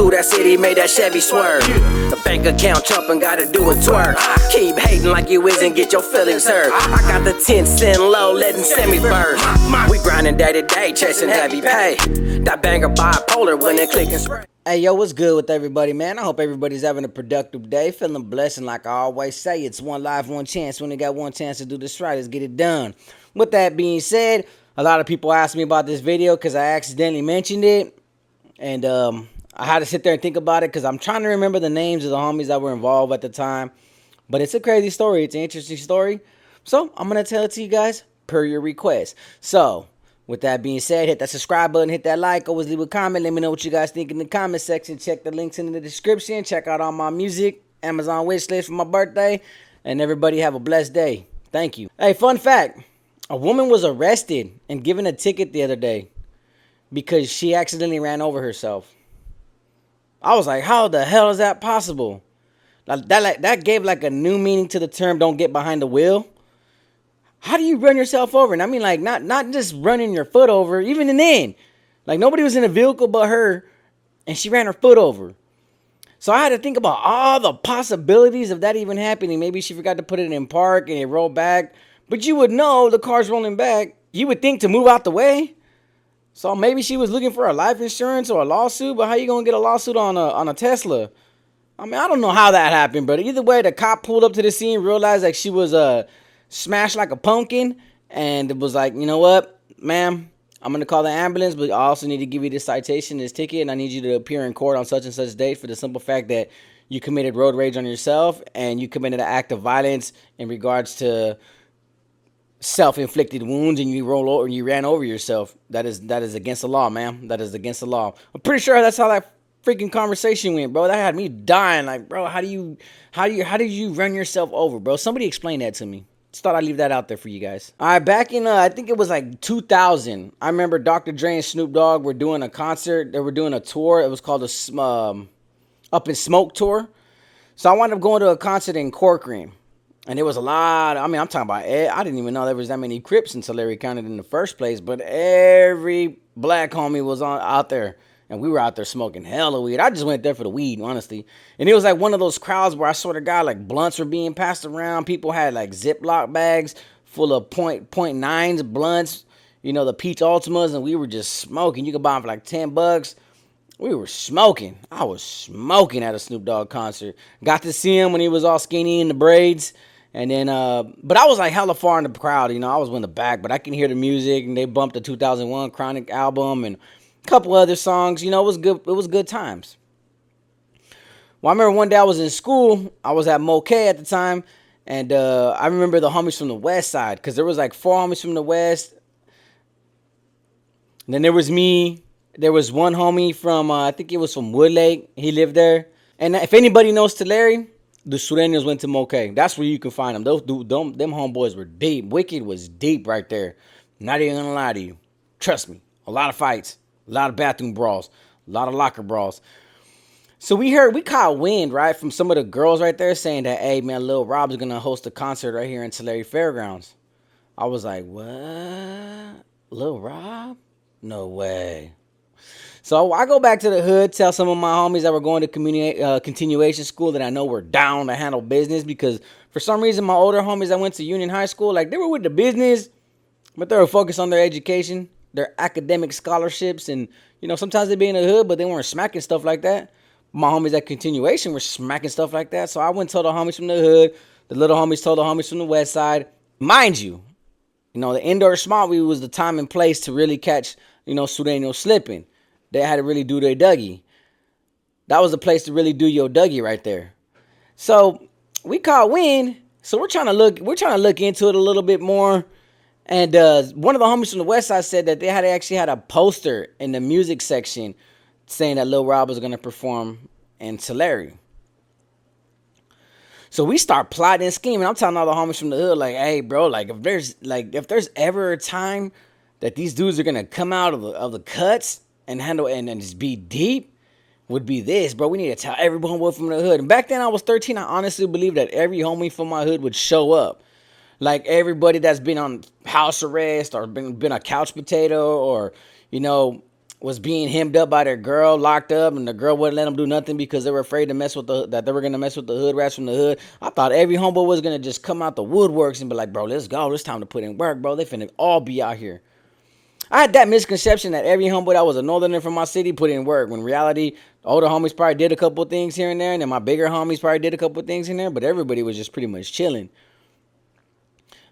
through that city, made that Chevy swerve. The bank account jumping, gotta do a twerk. Keep hating like you isn't, get your feelings hurt. I got the 10 cent low, letting semi burst. We grinding day to day, chasing heavy pay. That banger bipolar when it click and spray. Hey, yo, what's good with everybody, man? I hope everybody's having a productive day, feeling blessed, and like I always say, it's one life, one chance. When you got one chance to do this right, let's get it done. With that being said, a lot of people asked me about this video because I accidentally mentioned it, and I had to sit there and think about it because I'm trying to remember the names of the homies that were involved at the time. But it's a crazy story. It's an interesting story. So I'm going to tell it to you guys per your request. So with that being said, hit that subscribe button, hit that like, always leave a comment. Let me know what you guys think in the comment section. Check the links in the description. Check out all my music, Amazon wishlist for my birthday. And everybody have a blessed day. Thank you. Hey, fun fact. A woman was arrested and given a ticket the other day because she accidentally ran over herself. I was like, how the hell is that possible? That gave like a new meaning to the term don't get behind the wheel. How do you run yourself over? And I mean, like, not just running your foot over, even in the end. Like, nobody was in a vehicle but her, and she ran her foot over. So I had to think about all the possibilities of that even happening. Maybe she forgot to put it in park and it rolled back. But you would know the car's rolling back. You would think to move out the way. So maybe she was looking for a life insurance or a lawsuit. But how you going to get a lawsuit on a Tesla? I mean, I don't know how that happened. But either way, the cop pulled up to the scene, realized like she was smashed like a pumpkin, and it was like, you know what, ma'am, I'm going to call the ambulance, but I also need to give you this citation, this ticket, and I need you to appear in court on such and such date for the simple fact that you committed road rage on yourself and you committed an act of violence in regards to self-inflicted wounds, and you roll over and you ran over yourself. That is against the law, ma'am. That is against the law. I'm pretty sure that's how that freaking conversation went, bro. That had me dying. Like, bro, how did you run yourself over, bro? Somebody explain that to me. Just thought I'd leave that out there for you guys. All right, back in, I think it was like 2000. I remember Dr. Dre and Snoop Dogg were doing a concert. They were doing a tour. It was called the Up in Smoke tour. So I wound up going to a concert in Corcoran. And there was a lot. I mean, I'm talking about, I didn't even know there was that many Crips in Tulare County in the first place. But every black homie was out there. And we were out there smoking hella weed. I just went there for the weed, honestly. And it was like one of those crowds where I swear to God, like blunts were being passed around. People had like Ziploc bags full of .9s blunts, you know, the Peach Ultimas, and we were just smoking. You could buy them for like $10. We were smoking. I was smoking at a Snoop Dogg concert. Got to see him when he was all skinny in the braids. And then, but I was like hella far in the crowd, you know, I was in the back, but I can hear the music, and they bumped the 2001 Chronic album and couple other songs. You know, it was good. It was good times. Well, I remember one day I was in school. I was at Moquet at the time, and I remember the homies from the west side, because there was like 4 homies from the west. And then there was me. There was one homie from I think it was from Woodlake. He lived there. And if anybody knows Tulare, the Sureños went to Moquet. That's where you can find them. Them homeboys were deep. Wicked was deep right there. Not even gonna lie to you. Trust me. A lot of fights. A lot of bathroom brawls, a lot of locker brawls. So we caught wind, right, from some of the girls right there saying that, hey, man, Lil Rob's going to host a concert right here in Tulare Fairgrounds. I was like, what? Lil Rob? No way. So I go back to the hood, tell some of my homies that were going to continuation school that I know were down to handle business, because for some reason my older homies that went to Union High School, like, they were with the business, but they were focused on their education, their academic scholarships, and, you know, sometimes they'd be in the hood, but they weren't smacking stuff like that. My homies at continuation were smacking stuff like that. So I went and told the homies from the hood. The little homies told the homies from the west side. Mind you, the indoor smart weed was the time and place to really catch, Sureño slipping. They had to really do their Dougie. That was the place to really do your Dougie right there. So we caught wind. So we're trying to look into it a little bit more. And one of the homies from the west side said that they actually had a poster in the music section saying that Lil Rob was going to perform in Tulare. So we start plotting and scheming. I'm telling all the homies from the hood, like, hey, bro, like if there's ever a time that these dudes are going to come out of the cuts and handle and just be deep, would be this, bro. We need to tell everyone from the hood. And back then I was 13. I honestly believed that every homie from my hood would show up. Like everybody that's been on house arrest or been a couch potato or, was being hemmed up by their girl, locked up, and the girl wouldn't let them do nothing because they were afraid to mess with that they were gonna mess with the hood rats from the hood. I thought every homeboy was gonna just come out the woodworks and be like, bro, let's go. It's time to put in work, bro. They finna all be out here. I had that misconception that every homeboy that was a northerner from my city put in work. When in reality, the older homies probably did a couple things here and there, and then my bigger homies probably did a couple things in there, but everybody was just pretty much chilling.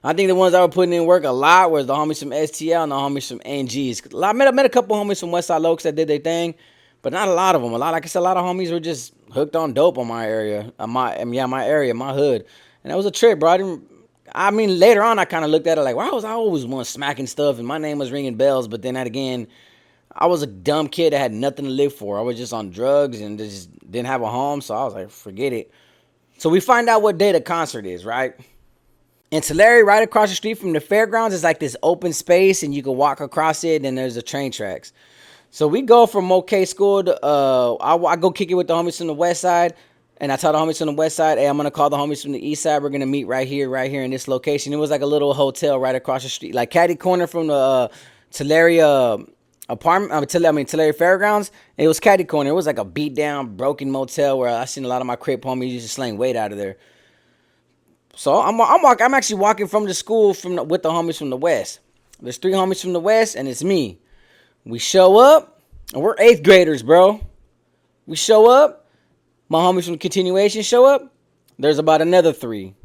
I think the ones that were putting in work a lot was the homies from STL and the homies from NGs. I met a couple homies from Westside Lokes that did their thing, but not a lot of them. Like I said, a lot of homies were just hooked on dope on my area, my area, my hood, and that was a trip, bro. Later on, I kind of looked at it like, why was I always one smacking stuff and my name was ringing bells? But then again, I was a dumb kid that had nothing to live for. I was just on drugs and just didn't have a home, so I was like, forget it. So we find out what day the concert is, right? In Tulare, right across the street from the fairgrounds, is like this open space, and you can walk across it, and there's the train tracks. So we go from OK School to, I go kick it with the homies from the west side, and I tell the homies from the west side, hey, I'm going to call the homies from the east side. We're going to meet right here in this location. It was like a little hotel right across the street, like catty corner from the Tulare Tulare Fairgrounds. It was catty corner. It was like a beat down, broken motel where I seen a lot of my Crip homies used to slang weight out of there. So I'm actually walking from the school with the homies from the west. There's 3 homies from the west, and it's me. We show up, and we're 8th graders, bro. We show up. My homies from the continuation show up. There's about another 3.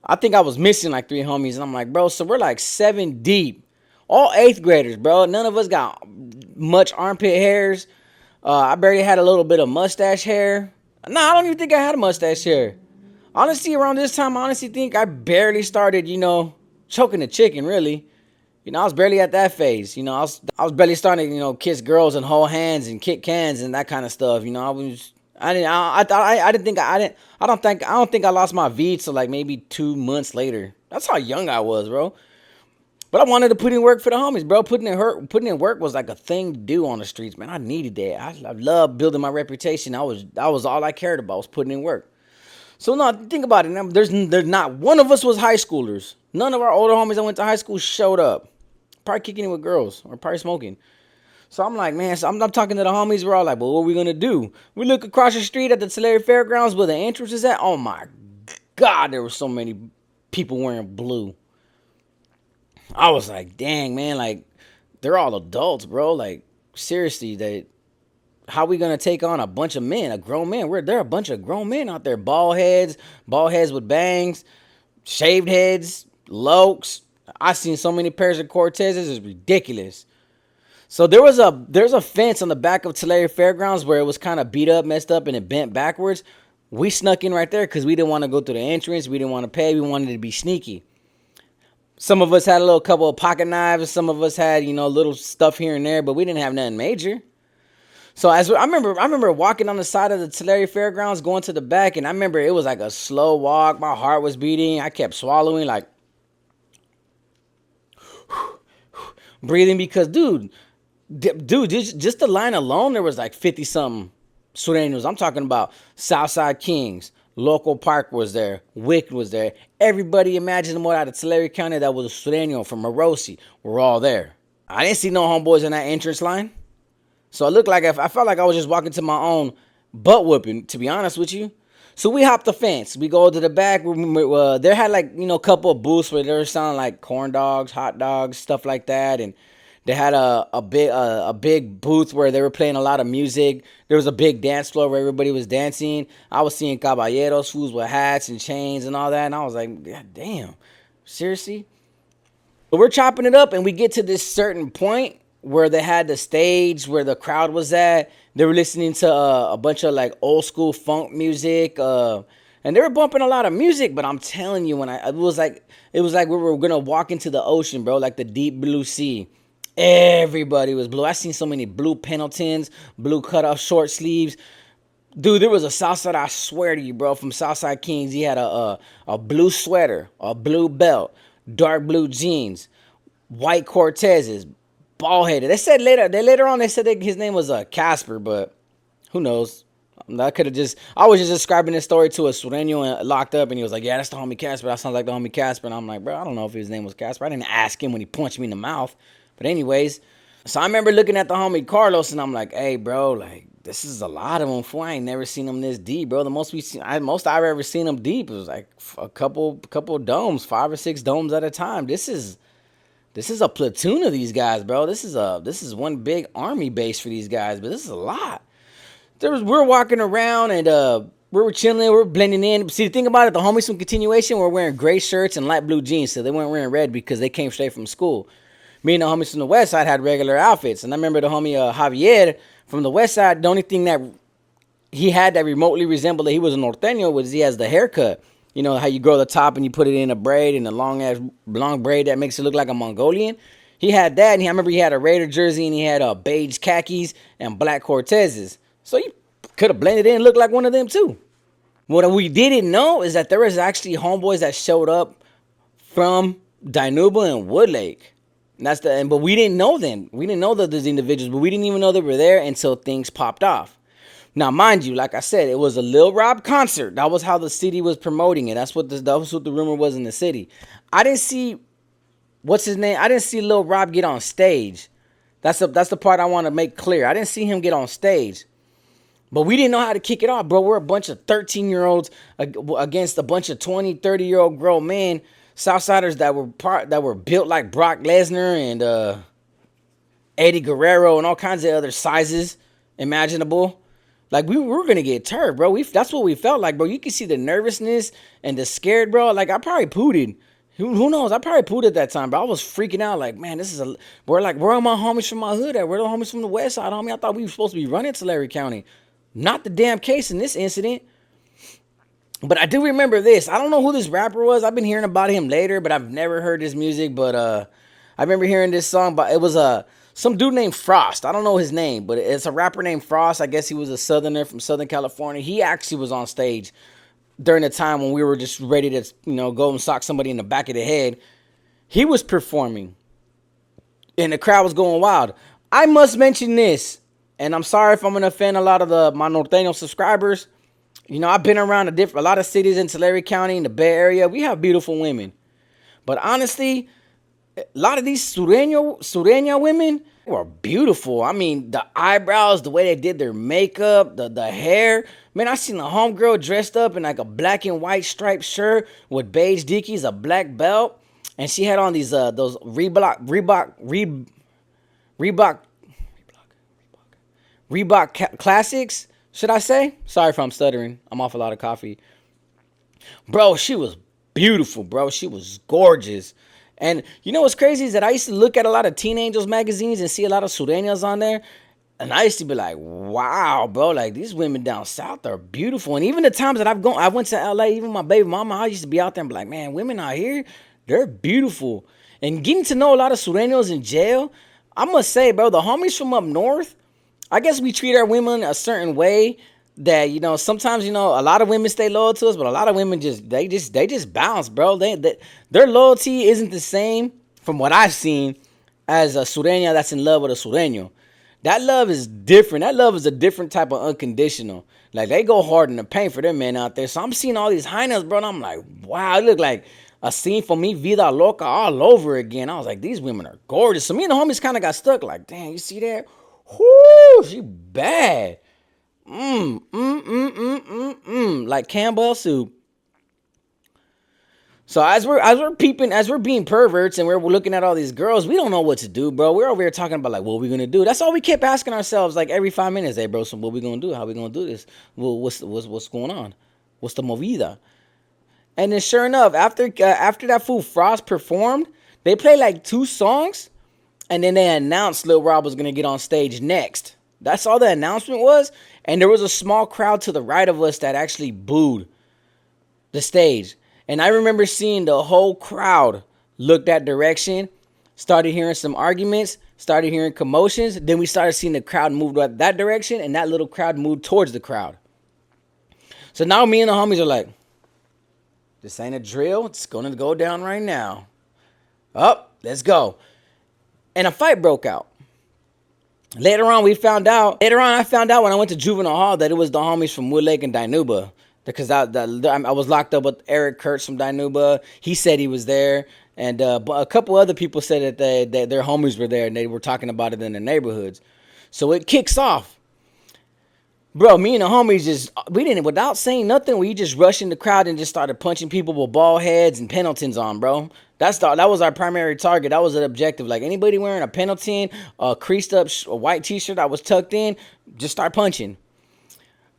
I think I was missing like 3 homies, and I'm like, bro, so we're like 7 deep. All 8th graders, bro. None of us got much armpit hairs. I barely had a little bit of mustache hair. Nah, I don't even think I had a mustache hair. Honestly, around this time, I honestly think I barely started, choking the chicken, really. I was barely at that phase. I was barely starting to, kiss girls and hold hands and kick cans and that kind of stuff. I don't think I lost my V till like maybe 2 months later. That's how young I was, bro. But I wanted to put in work for the homies, bro. Putting in work was like a thing to do on the streets, man. I needed that. I loved building my reputation. That was all I cared about, was putting in work. So no, think about it. There's not one of us was high schoolers. None of our older homies that went to high school showed up. Probably kicking it with girls or probably smoking. So I'm like, man, I'm talking to the homies. We're all like, well, what are we going to do? We look across the street at the Tulare Fairgrounds where the entrance is at. Oh, my God, there were so many people wearing blue. I was like, dang, man, like, they're all adults, bro. Like, seriously, how we going to take on a bunch of men, grown men? There are a bunch of grown men out there. Bald heads with bangs, shaved heads, lokes. I've seen so many pairs of Cortezes. It's ridiculous. So there's a fence on the back of Tulare Fairgrounds where it was kind of beat up, messed up, and it bent backwards. We snuck in right there because we didn't want to go through the entrance. We didn't want to pay. We wanted to be sneaky. Some of us had a couple of pocket knives. Some of us had, little stuff here and there, but we didn't have nothing major. So I remember walking on the side of the Tulare Fairgrounds, going to the back, and I remember it was like a slow walk. My heart was beating. I kept swallowing, like breathing because, dude, just the line alone, there was like 50-something Sureños. I'm talking about Southside Kings, Local Park was there, Wick was there. Everybody imaginable out of Tulare County that was a Sureño from Morosi were all there. I didn't see no homeboys in that entrance line. So I felt like I was just walking to my own butt whooping, to be honest with you. So we hopped the fence. We go to the back. There had a couple of booths where they were selling like corn dogs, hot dogs, stuff like that. And they had a big booth where they were playing a lot of music. There was a big dance floor where everybody was dancing. I was seeing caballeros, fools with hats and chains and all that. And I was like, God damn, seriously? But we're chopping it up and we get to this certain point where they had the stage where the crowd was at. They were listening to a bunch of like old school funk music, and they were bumping a lot of music. But I'm telling you, it was like we were gonna walk into the ocean, bro, like the deep blue sea. Everybody was blue. I seen so many blue Pendletons, blue cutoff short sleeves. Dude, there was a Southside, I swear to you, bro, from Southside Kings. He had a blue sweater, a blue belt, dark blue jeans, white Cortezes, bald headed. They said later on that his name was Casper, but who knows? I was just describing this story to a Sureño and locked up, and he was like, yeah, that's the homie Casper. That sounds like the homie Casper. And I'm like, bro, I don't know if his name was Casper. I didn't ask him when he punched me in the mouth. But anyways, So I remember looking at the homie Carlos, and I'm like, hey, bro, like, this is a lot of them. Fool. I ain't never seen them this deep, bro. The most I've ever seen them deep was like a couple domes, 5 or 6 domes at a time. This is a platoon of these guys, bro. This is one big army base for these guys, but this is a lot. We're walking around and we were chilling, we were blending in. See, the thing about it, the homies from Continuation were wearing gray shirts and light blue jeans, so they weren't wearing red because they came straight from school. Me and the homies from the west side had regular outfits, and I remember the homie Javier from the west side, the only thing that he had that remotely resembled that he was a norteño was he has the haircut. You know how you grow the top and you put it in a braid, and a long braid that makes it look like a Mongolian. He had that, and I remember he had a Raider jersey, and he had beige khakis and black Cortezes. So you could have blended in and looked like one of them too. What we didn't know is that there was actually homeboys that showed up from Dinuba and Woodlake. But we didn't know then. We didn't know that these individuals, but we didn't even know they were there until things popped off. Now, mind you, like I said, it was a Lil Rob concert. That was how the city was promoting it. That was what the rumor was in the city. I didn't see, what's his name? I didn't see Lil Rob get on stage. That's the part I want to make clear. I didn't see him get on stage. But we didn't know how to kick it off, bro. We're a bunch of 13-year-olds against a bunch of 20, 30-year-old grown men, Southsiders that were built like Brock Lesnar and Eddie Guerrero and all kinds of other sizes imaginable. Like, we were going to get turd, bro. That's what we felt like, bro. You can see the nervousness and the scared, bro. Like, I probably pooted. Who knows? I probably pooted at that time, bro. I was freaking out like, man, where are my homies from my hood at? Where are the homies from the west side, homie? I thought we were supposed to be running to Larry County. Not the damn case in this incident. But I do remember this. I don't know who this rapper was. I've been hearing about him later, but I've never heard his music. But I remember hearing this song, but it was some dude named Frost. I don't know his name, but it's a rapper named Frost. I guess he was a southerner from Southern California. He actually was on stage during the time when we were just ready to, go and sock somebody in the back of the head. He was performing, and the crowd was going wild. I must mention this, and I'm sorry if I'm going to offend a lot of my Norteño subscribers. I've been around a lot of cities in Tulare County, in the Bay Area. We have beautiful women. But honestly, a lot of these Sureña women were beautiful. I mean, the eyebrows, the way they did their makeup, the hair. Man, I seen a homegirl dressed up in like a black and white striped shirt with beige dickies, a black belt. And she had on those Reebok Classics. Should I say? Sorry if I'm stuttering. I'm off a lot of coffee. Bro, she was beautiful, bro. She was gorgeous. And you know what's crazy is that I used to look at a lot of Teen Angels magazines and see a lot of Sureñas on there. And I used to be like, wow, bro, like these women down south are beautiful. And even the times that I went to LA, even my baby mama, I used to be out there and be like, man, women out here, they're beautiful. And getting to know a lot of Sureños in jail, I must say, bro, the homies from up north, I guess we treat our women a certain way that, sometimes, a lot of women stay loyal to us, but a lot of women they just bounce, bro. Their loyalty isn't the same from what I've seen as a Sureña that's in love with a Sureño. That love is different. That love is a different type of unconditional. Like, they go hard in the paint for them men out there. So I'm seeing all these hyenas, bro, and I'm like, wow, it look like a scene for me, Vida Loca, all over again. I was like, these women are gorgeous. So me and the homies kind of got stuck. Like, damn, you see that? Whoo, she bad. Like Campbell soup. So as we're being perverts and we're looking at all these girls, we don't know what to do, bro. We're over here talking about like, what we gonna do? That's all we kept asking ourselves, like every 5 minutes. Hey, bro, so what we gonna do? How we gonna do this? Well, what's going on? What's the movida? And then sure enough, after that fool Frost performed, they played like 2 songs. And then they announced Lil Rob was going to get on stage next. That's all the announcement was. And there was a small crowd to the right of us that actually booed the stage. And I remember seeing the whole crowd look that direction, started hearing some arguments, started hearing commotions. Then we started seeing the crowd move that direction, and that little crowd moved towards the crowd. So now me and the homies are like, this ain't a drill. It's going to go down right now. Up, let's go. And a fight broke out. Later on, I found out when I went to juvenile hall that it was the homies from Woodlake and Dinuba. Because I was locked up with Eric Kurtz from Dinuba. He said he was there. And but a couple other people said that their homies were there and they were talking about it in the neighborhoods. So it kicks off. Bro, me and the homies we didn't, without saying nothing, we just rushed in the crowd and just started punching people with ball heads and Pendletons on, bro. That was our primary target. That was an objective. Like anybody wearing a Pendleton, a creased up a white t-shirt that was tucked in, just start punching.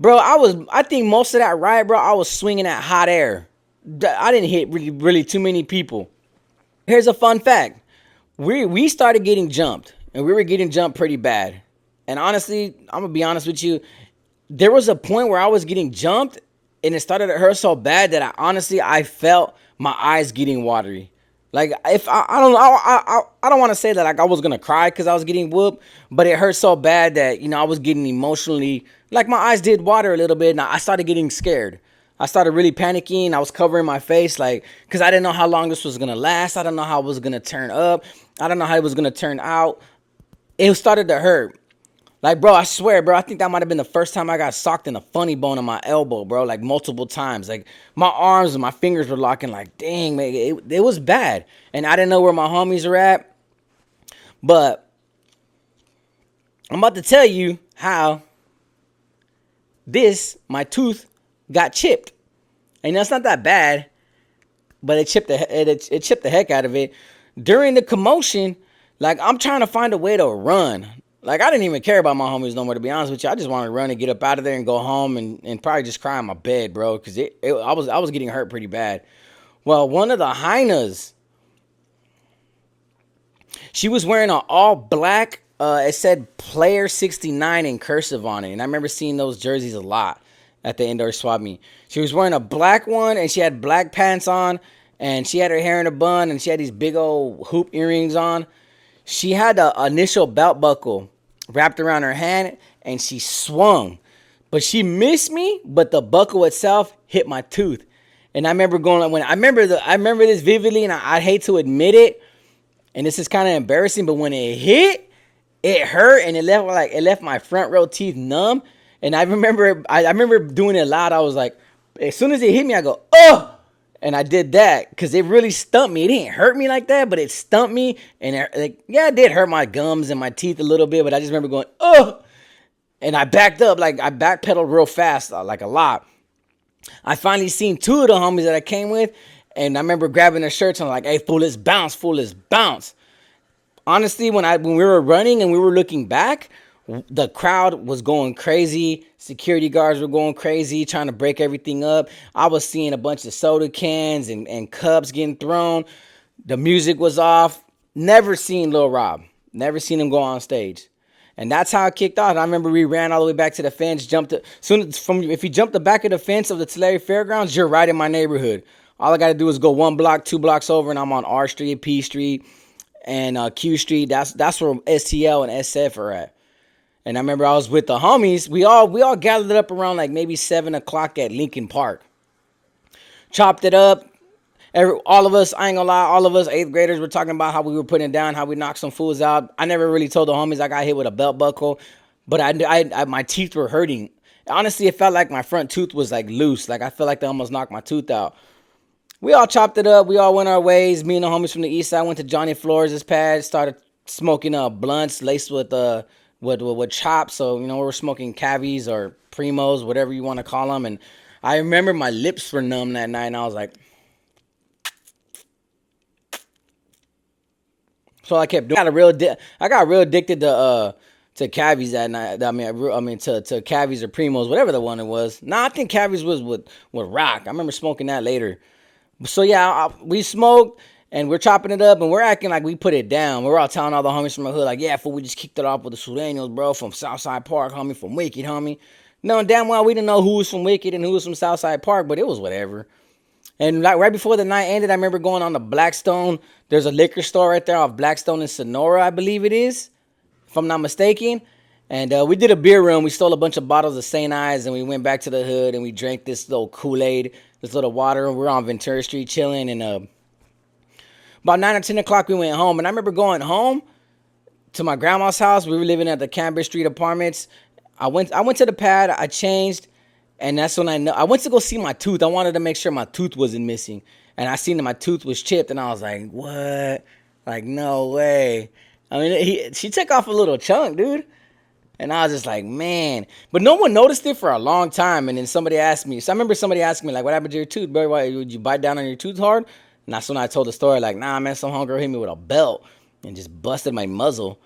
Bro, I think most of that riot, bro, I was swinging at hot air. I didn't hit really too many people. Here's a fun fact. We started getting jumped, and we were getting jumped pretty bad. And honestly, I'm going to be honest with you, there was a point where I was getting jumped, and it started to hurt so bad that I felt my eyes getting watery. Like, if I don't want to say that like I was going to cry because I was getting whooped, but it hurt so bad that, I was getting emotionally, like my eyes did water a little bit, and I started getting scared. I started really panicking. I was covering my face, like, because I didn't know how long this was going to last. I didn't know how it was going to turn up. I don't know how it was going to turn out. It started to hurt. Like, bro, I swear, bro, I think that might have been the first time I got socked in a funny bone on my elbow, bro, like multiple times. Like, my arms and my fingers were locking, like, dang, man, it was bad. And I didn't know where my homies were at. But I'm about to tell you how my tooth got chipped. And that's not that bad, but it chipped the heck out of it. During the commotion, like, I'm trying to find a way to run. Like, I didn't even care about my homies no more, to be honest with you. I just wanted to run and get up out of there and go home and probably just cry in my bed, bro, because I was getting hurt pretty bad. Well, one of the hyenas, she was wearing an all black, it said Player 69 in cursive on it, and I remember seeing those jerseys a lot at the indoor swap meet. She was wearing a black one, and she had black pants on, and she had her hair in a bun, and she had these big old hoop earrings on. She had the initial belt buckle wrapped around her hand, and she swung. But she missed me, but the buckle itself hit my tooth. And I remember I remember this vividly, and I'd hate to admit it, and this is kind of embarrassing, but when it hit, it hurt, and it left my front row teeth numb. And I remember doing it loud. I was like, as soon as it hit me, I go, oh! And I did that because it really stumped me. It didn't hurt me like that, but it stumped me. And it did hurt my gums and my teeth a little bit, but I just remember going, oh! And I backed up, like I backpedaled real fast, like a lot. I finally seen two of the homies that I came with, and I remember grabbing their shirts and I'm like, hey, fool, let's bounce, fool, let's bounce. Honestly, when we were running and we were looking back, the crowd was going crazy. Security guards were going crazy, trying to break everything up. I was seeing a bunch of soda cans and cups getting thrown. The music was off. Never seen Lil Rob. Never seen him go on stage. And that's how it kicked off. I remember we ran all the way back to the fence. If you jump the back of the fence of the Tulare Fairgrounds, you're right in my neighborhood. All I got to do is go 1 block, 2 blocks over, and I'm on R Street, P Street, and Q Street. That's where STL and SF are at. And I remember I was with the homies. We all gathered up around like maybe 7 o'clock at Lincoln Park. Chopped it up. All of us, I ain't gonna lie, all of us 8th graders were talking about how we were putting it down, how we knocked some fools out. I never really told the homies I got hit with a belt buckle, but I my teeth were hurting. Honestly, it felt like my front tooth was like loose. Like I felt like they almost knocked my tooth out. We all chopped it up. We all went our ways. Me and the homies from the east side went to Johnny Flores' pad, started smoking blunts laced with chops. So, we were smoking cavies or primos, whatever you want to call them. And I remember my lips were numb that night, and I was like, so I kept doing. I got real addicted to cavies that night. I mean to cavies or primos, whatever the one it was. Nah, I think cavies was with rock. I remember smoking that later. So yeah, we smoked and we're chopping it up and we're acting like we put it down. We're all telling all the homies from the hood like, yeah, fool, we just kicked it off with the Sureños, bro, from Southside Park, homie, from Wicked, homie. No, damn well we didn't know who was from Wicked and who was from Southside Park, but it was whatever. And like right before the night ended, I remember going on to Blackstone. There's a liquor store right there off Blackstone in Sonora, I believe it is, if I'm not mistaken. And we did a beer run. We stole a bunch of bottles of St. Ives, and we went back to the hood, and we drank this little Kool-Aid, this little water. We're on Ventura Street chilling, and about 9 or 10 o'clock, we went home. And I remember going home to my grandma's house. We were living at the Cambridge Street Apartments. I went to the pad. I changed. And that's when I went to go see my tooth. I wanted to make sure my tooth wasn't missing. and I seen that my tooth was chipped, and I was like, what? Like, no way. I mean, she took off a little chunk, dude. And I was just like, man. But no one noticed it for a long time. And then somebody asked me. So I remember somebody asking me, like, what happened to your tooth, bro? Why, would you bite down on your tooth hard? And that's when I told the story, like, nah, man, some homegirl hit me with a belt and just busted my muzzle.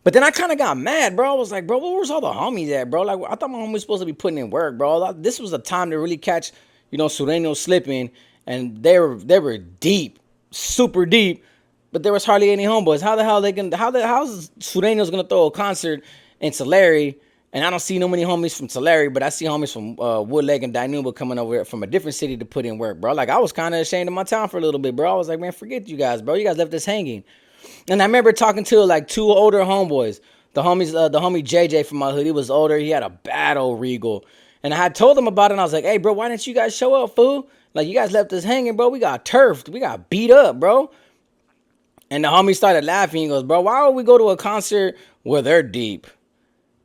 But then I kind of got mad, bro. I was like, bro, where was all the homies at, bro? Like, I thought my homie was supposed to be putting in work, bro. This was a time to really catch, Sureños slipping. And they were deep, super deep. But there was hardly any homeboys. How's Sureños gonna throw a concert in Tulare? And I don't see no many homies from Tulare, but I see homies from Woodlake and Dinuba coming over from a different city to put in work, bro. Like, I was kind of ashamed of my town for a little bit, bro. I was like, man, forget you guys, bro. You guys left us hanging. And I remember talking to like two older homeboys. The homie JJ from my hood, he was older. He had a bad old Regal. And I had told him about it, and I was like, hey, bro, why didn't you guys show up, fool? Like, you guys left us hanging, bro. We got turfed. We got beat up, bro. And the homie started laughing. He goes, bro, why would we go to a concert where they're deep?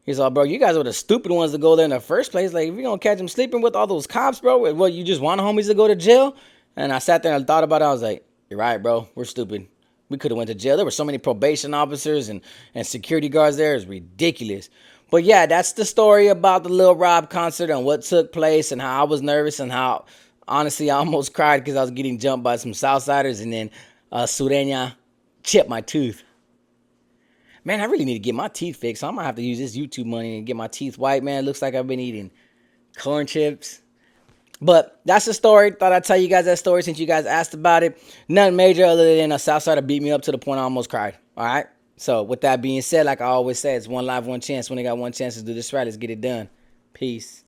He's like, bro, you guys were the stupid ones to go there in the first place. Like, if you're going to catch them sleeping with all those cops, bro, what, you just want homies to go to jail? And I sat there and thought about it. I was like, you're right, bro. We're stupid. We could have went to jail. There were so many probation officers and security guards there. It's ridiculous. But yeah, that's the story about the Lil Rob concert and what took place and how I was nervous and how, honestly, I almost cried because I was getting jumped by some Southsiders, and then Sureña chipped my tooth. Man, I really need to get my teeth fixed. So I'm going to have to use this YouTube money and get my teeth white, man. It looks like I've been eating corn chips. But that's the story. Thought I'd tell you guys that story since you guys asked about it. Nothing major other than a Southsider beat me up to the point I almost cried. All right? So with that being said, like I always say, it's one life, one chance. When they got one chance to do this right, let's get it done. Peace.